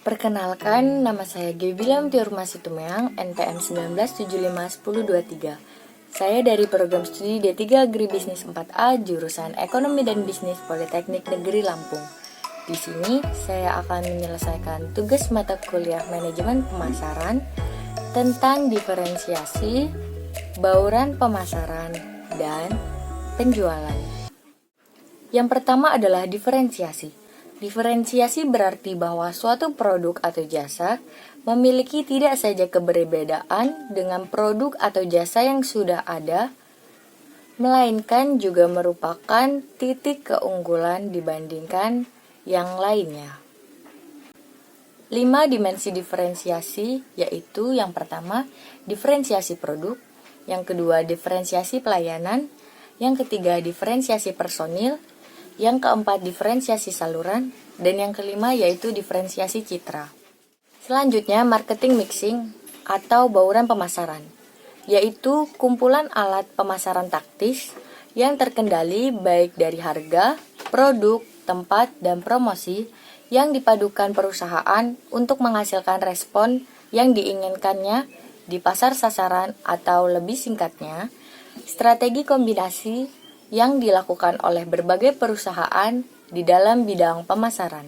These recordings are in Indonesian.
Perkenalkan, nama saya Gebilam Tiurma Situmeang, NPM 19751023. Saya dari program studi D3 Agribisnis 4A, jurusan Ekonomi dan Bisnis Politeknik Negeri Lampung. Di sini, saya akan menyelesaikan tugas mata kuliah Manajemen Pemasaran tentang diferensiasi, bauran pemasaran, dan penjualan. Yang pertama adalah diferensiasi. Diferensiasi berarti bahwa suatu produk atau jasa memiliki tidak saja keberbedaan dengan produk atau jasa yang sudah ada, melainkan juga merupakan titik keunggulan dibandingkan yang lainnya. 5 dimensi diferensiasi yaitu yang pertama, diferensiasi produk, yang kedua, diferensiasi pelayanan, yang ketiga, diferensiasi personil, yang keempat, diferensiasi saluran, dan yang kelima yaitu diferensiasi citra. Selanjutnya, marketing mixing atau bauran pemasaran, yaitu kumpulan alat pemasaran taktis yang terkendali baik dari harga, produk, tempat, dan promosi yang dipadukan perusahaan untuk menghasilkan respon yang diinginkannya di pasar sasaran atau lebih singkatnya, strategi kombinasi yang dilakukan oleh berbagai perusahaan di dalam bidang pemasaran.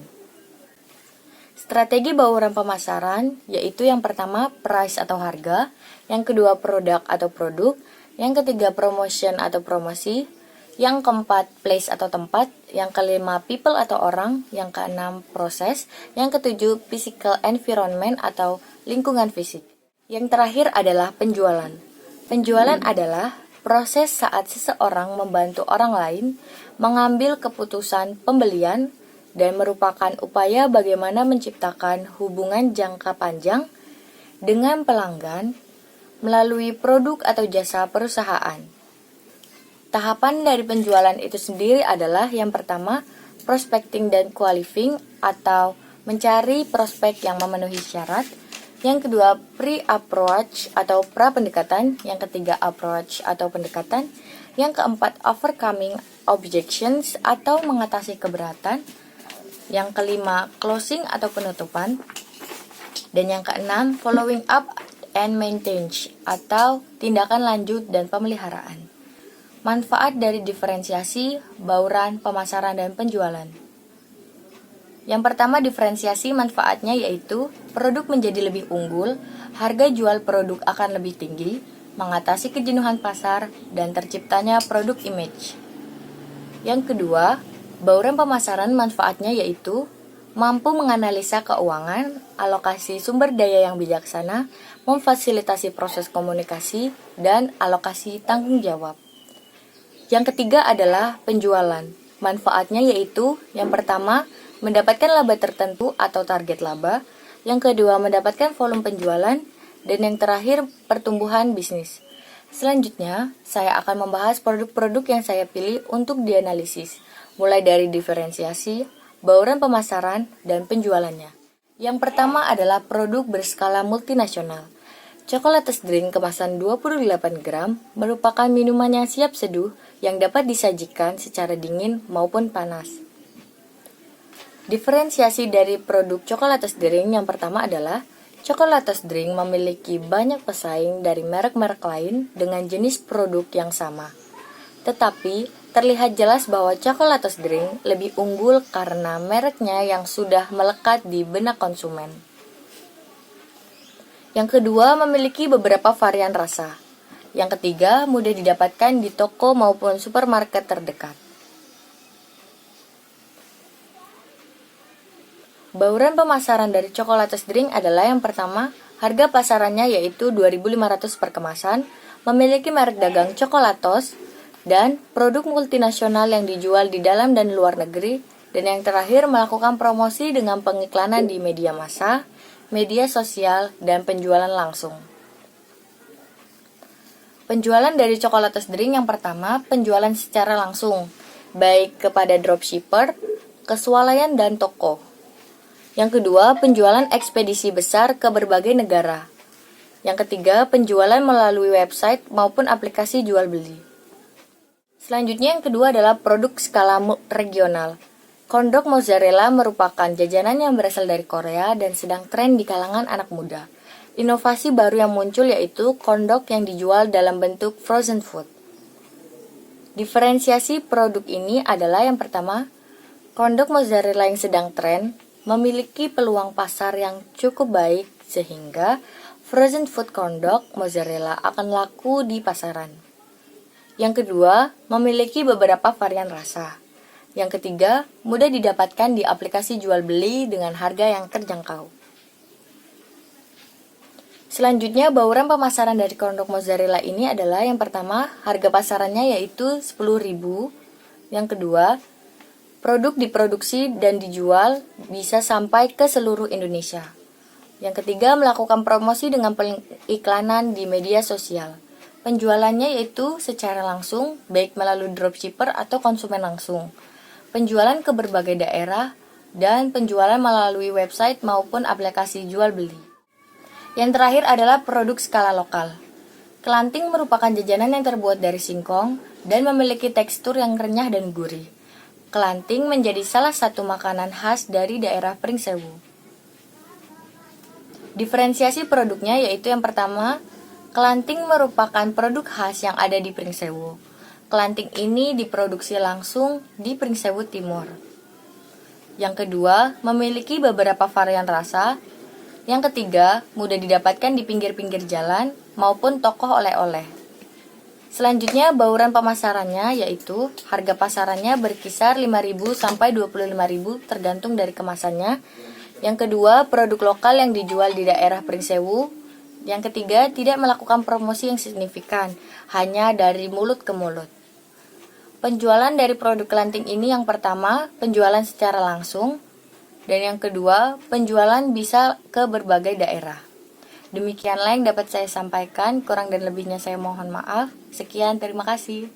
Strategi bauran pemasaran yaitu yang pertama price atau harga, yang kedua produk atau produk, yang ketiga promotion atau promosi, yang keempat place atau tempat, yang kelima people atau orang, yang keenam proses, yang ketujuh physical environment atau lingkungan fisik. Yang terakhir adalah penjualan. Penjualan adalah proses saat seseorang membantu orang lain mengambil keputusan pembelian dan merupakan upaya bagaimana menciptakan hubungan jangka panjang dengan pelanggan melalui produk atau jasa perusahaan. Tahapan dari penjualan itu sendiri adalah yang pertama, prospecting dan qualifying atau mencari prospek yang memenuhi syarat. Yang kedua, pre-approach atau pra-pendekatan. Yang ketiga, approach atau pendekatan. Yang keempat, overcoming objections atau mengatasi keberatan. Yang kelima, closing atau penutupan. Dan yang keenam, following up and maintenance atau tindakan lanjut dan pemeliharaan. Manfaat dari diferensiasi, bauran, pemasaran, dan penjualan. Yang pertama, diferensiasi manfaatnya yaitu produk menjadi lebih unggul, harga jual produk akan lebih tinggi, mengatasi kejenuhan pasar, dan terciptanya produk image. Yang kedua, bauran pemasaran manfaatnya yaitu mampu menganalisa keuangan, alokasi sumber daya yang bijaksana, memfasilitasi proses komunikasi, dan alokasi tanggung jawab. Yang ketiga adalah penjualan. Manfaatnya yaitu yang pertama, mendapatkan laba tertentu atau target laba, yang kedua mendapatkan volume penjualan, dan yang terakhir pertumbuhan bisnis. Selanjutnya, saya akan membahas produk-produk yang saya pilih untuk dianalisis, mulai dari diferensiasi, bauran pemasaran, dan penjualannya. Yang pertama adalah produk berskala multinasional. Chocolates drink kemasan 28 gram merupakan minuman yang siap seduh yang dapat disajikan secara dingin maupun panas. Diferensiasi dari produk Chocolates drink yang pertama adalah Chocolates drink memiliki banyak pesaing dari merek-merek lain dengan jenis produk yang sama. Tetapi terlihat jelas bahwa Chocolates drink lebih unggul karena mereknya yang sudah melekat di benak konsumen. Yang kedua, memiliki beberapa varian rasa. Yang ketiga, mudah didapatkan di toko maupun supermarket terdekat. Bauran pemasaran dari Chocolates drink adalah yang pertama, harga pasarannya yaitu 2.500 per kemasan, memiliki merek dagang Chocolatos, dan produk multinasional yang dijual di dalam dan luar negeri, dan yang terakhir melakukan promosi dengan pengiklanan di media massa, media sosial, dan penjualan langsung. Penjualan dari Chocolates drink yang pertama, penjualan secara langsung, baik kepada dropshipper, keswalayan, dan toko. Yang kedua, penjualan ekspedisi besar ke berbagai negara. Yang ketiga, penjualan melalui website maupun aplikasi jual beli. Selanjutnya yang kedua adalah produk skala regional. Kondok mozzarella merupakan jajanan yang berasal dari Korea dan sedang tren di kalangan anak muda. Inovasi baru yang muncul yaitu kondok yang dijual dalam bentuk frozen food. Diferensiasi produk ini adalah yang pertama, kondok mozzarella yang sedang tren memiliki peluang pasar yang cukup baik sehingga frozen food kondok mozzarella akan laku di pasaran. Yang kedua, memiliki beberapa varian rasa. Yang ketiga, mudah didapatkan di aplikasi jual beli dengan harga yang terjangkau. Selanjutnya, bauran pemasaran dari kondok mozzarella ini adalah yang pertama, harga pasarannya yaitu 10.000. Yang kedua, produk diproduksi dan dijual bisa sampai ke seluruh Indonesia. Yang ketiga, melakukan promosi dengan pengiklanan di media sosial. Penjualannya yaitu secara langsung, baik melalui dropshipper atau konsumen langsung. Penjualan ke berbagai daerah, dan penjualan melalui website maupun aplikasi jual beli. Yang terakhir adalah produk skala lokal. Kelanting merupakan jajanan yang terbuat dari singkong dan memiliki tekstur yang renyah dan gurih. Kelanting menjadi salah satu makanan khas dari daerah Pringsewu. Diferensiasi produknya yaitu yang pertama, kelanting merupakan produk khas yang ada di Pringsewu. Kelanting ini diproduksi langsung di Pringsewu Timur. Yang kedua, memiliki beberapa varian rasa. Yang ketiga, mudah didapatkan di pinggir-pinggir jalan maupun toko oleh-oleh. Selanjutnya, bauran pemasarannya yaitu harga pasarannya berkisar 5.000 sampai 25.000 tergantung dari kemasannya. Yang kedua, produk lokal yang dijual di daerah Pringsewu. Yang ketiga, tidak melakukan promosi yang signifikan, hanya dari mulut ke mulut. Penjualan dari produk kelanting ini yang pertama, penjualan secara langsung, dan yang kedua, penjualan bisa ke berbagai daerah. Demikianlah yang dapat saya sampaikan, kurang dan lebihnya saya mohon maaf. Sekian, terima kasih.